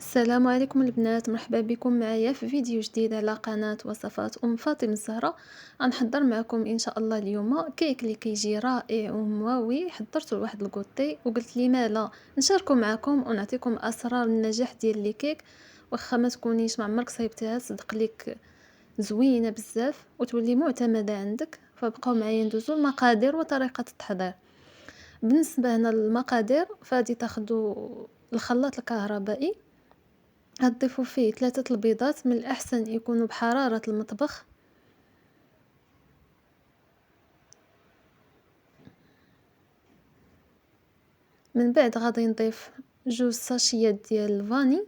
السلام عليكم البنات، مرحبا بكم معايا في فيديو جديد على قناة وصفات فاطمة الزهراء. غنحضر معكم ان شاء الله اليوم كيك اللي كيجي رائع ومواوي. حضرته لواحد الكوطي وقلت لي مالا نشاركو معكم ونعطيكم اسرار النجاح ديال لي كيك، واخا ما تكونيش ما عمرك صايبتها صدق ليك زوينه بزاف وتولي معتمده عندك. فبقاو معايا ندوزو المقادير وطريقه التحضير. بالنسبه هنا للمقادير فغادي تاخدوا الخلاط الكهربائي، غتضيفوا فيه 3 البيضات، من الأحسن يكونوا بحرارة المطبخ. من بعد غادي نضيف 2 ساشيات ديال الفاني.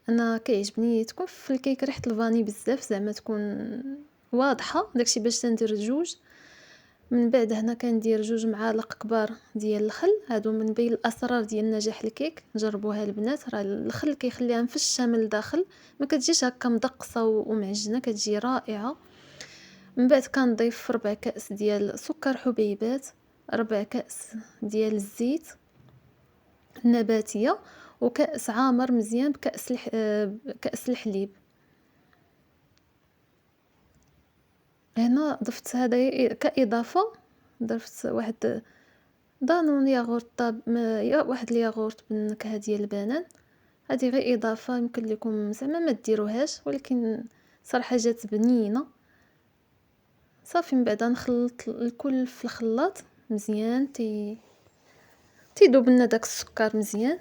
انا كيعجبني تكون في الكيك ريحه الفاني بزاف، زعما تكون واضحه، داكشي باش تندير 2. من بعد هنا كندير 2 معالق كبار ديال الخل. هادو من بين الاسرار ديال نجاح الكيك، جربوها البنات، راه الخل كيخليها مفشه من الداخل، ما كتجيش هكا مدقصه ومعجنه، كتجي رائعه. من بعد كنضيف 4 كأس ديال سكر حبيبات، 4 كأس ديال الزيت النباتيه، وكأس عامر مزيان بكأس كأس الحليب. هنا ضفت هذا كإضافه، ضفت واحد دانون ياغورت يا واحد الياغورت بالنكهه ديال البنان. هذه غير اضافه، يمكن لكم زعما ما ديروهاش، ولكن صراحه جات بنينه. صافي من بعد نخلط الكل في الخلاط مزيان، تيذوب لنا داك السكر مزيان.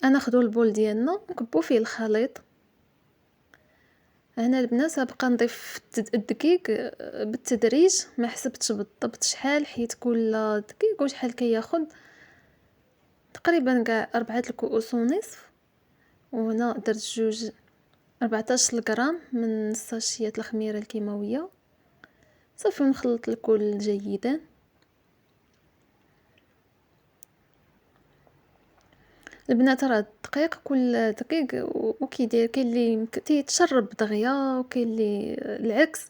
ناخذوا البول ديالنا ونكبوا فيه الخليط. هنا البنات غنبقى نضيف الدقيق بالتدريج، ما حسبتش بالضبط شحال، حيت كل دقيق وشحال كياخد تقريبا كاع 4 الكؤوس ونصف. وهنا درت 14 غرام من الساشيات الخميره الكيماويه. صافي نخلط الكل جيدا. البنات راه الدقيق، كل دقيق وكيدير، كاين اللي تيتشرب دغيا وكاين اللي العكس.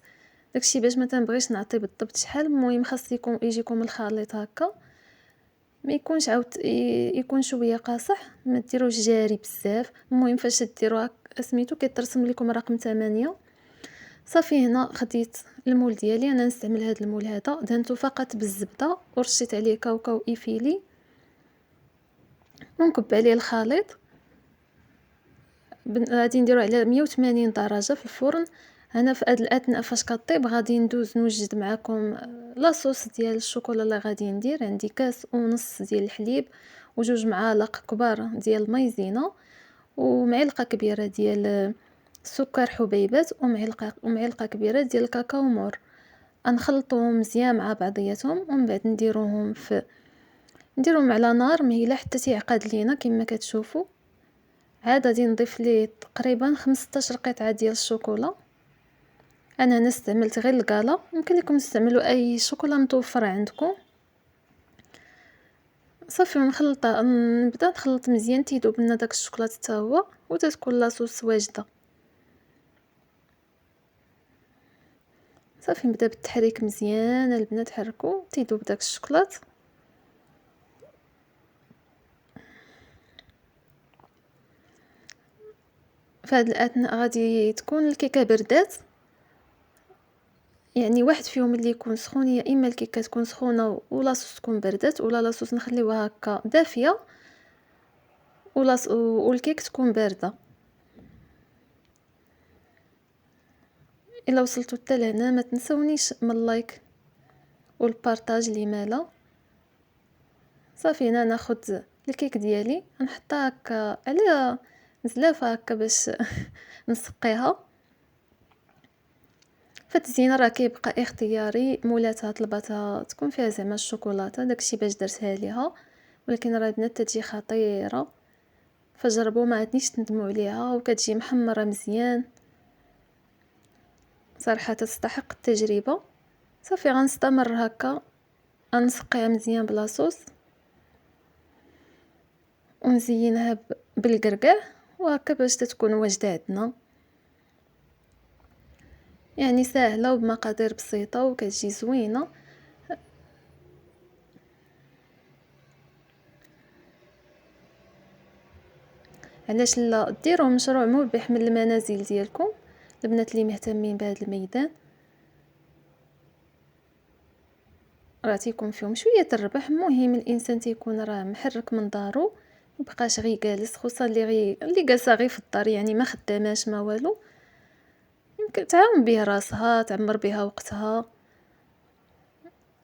داكشي باش ما تنبغيش نعطي بالضبط شحال. المهم خاص يجيكم الخليط هكا، ما يكونش عاود يكون شويه قاصح، ما ديروش جاري بزاف. المهم فاش ديروها سميتو كيترسم لكم رقم 8. صافي هنا خديت المول ديالي، انا نستعمل هذا المول هذا، دهنته فقط بالزبده ورشيت عليه كاوكاو ايفيلي ونكب عليه الخليط. غادي نديرو على 180 درجه في الفرن. هنا في هاد الاثناء فاش كطيب غادي ندوز نوجد معكم لاصوص ديال الشوكولا اللي غادي ندير. عندي كاس ونص ديال الحليب، وجوج معالق كبار ديال المايزينا، ومعلقه كبيره ديال السكر حبيبات، ومعلقه كبيره ديال الكاكاو مور. نخلطوهم مزيان مع بعضياتهم، ومن بعد نديروهم على نار مهيله حتى تيعقد لينا كما كتشوفوا. عاد غادي نضيف ليه تقريبا 15 قطعه ديال الشوكولا. انا هنا استعملت غير الكالا، يمكن لكم تستعملوا اي شوكولا متوفره عندكم. صافي نبدا نخلط مزيان، تيذوب لنا داك الشوكولاته حتى هو، وتتكون لاصوص واجده. صافي نبدا بالتحريك مزيان البنات، حركوا تيذوب داك الشوكولاط. في هذا الاثناء غادي تكون الكيكه بردات، يعني واحد فيهم اللي يكون سخون، يا اما الكيكه تكون سخونه ولاصوص تكون بردات، ولا لاصوص نخليوها هكا دافيه والكيك تكون بارده. الا وصلتوا حتى لهنا ما تنسونيش من اللايك والبارطاج لي مالا. صافي هنا ناخذ الكيك ديالي نحطها هكا على زلافه هكا باش نسقيها. فالتزيين راه كيبقى اختياري، مولاتها طلباتها تكون فيها زعما الشوكولاته، داكشي باش درتها ليها، ولكن راه البنات تجي خطيره. فجربوا ما عادنيش تندموا عليها، وكتجي محمره مزيان، صراحه تستحق التجربه. صافي غنستمر هكا نسقيها مزيان بلاصوص، ونزينها بالقرقاع، وهكا باش تكون واجده عندنا. يعني سهله وبمقادير بسيطه وكتجي زوينه. علاش لا ديروا مشروع مربح من المنازل ديالكم البنات اللي مهتمين بهذا الميدان، راه تيكون فيهم شويه الربح. المهم الانسان تيكون راه محرك من دارو، مبقاش غير جالس، خصوصا اللي جالسه غير في الدار يعني ما خداماش ما والو، يمكن تعاون به راسها تعمر بها وقتها.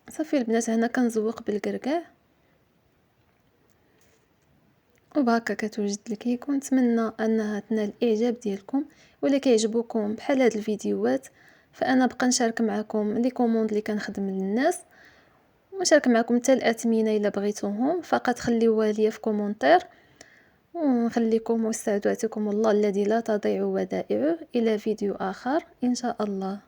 صافي البنات هنا كنزوق بالكركاع وبهكا كتوجد الكيك، ونتمنى انها تنال الاعجاب ديالكم. ولا كيعجبوكم بحال هاد الفيديوهات فانا بقى نشارك معكم لي كوموند اللي كنخدم للناس، ونشارك معكم حتى الاثمنه الا بغيتوهم، فقط خليوها ليا في كومونتير. ونخليكم واستودعتكم الله الذي لا تضيع ودائعه، الى فيديو اخر ان شاء الله.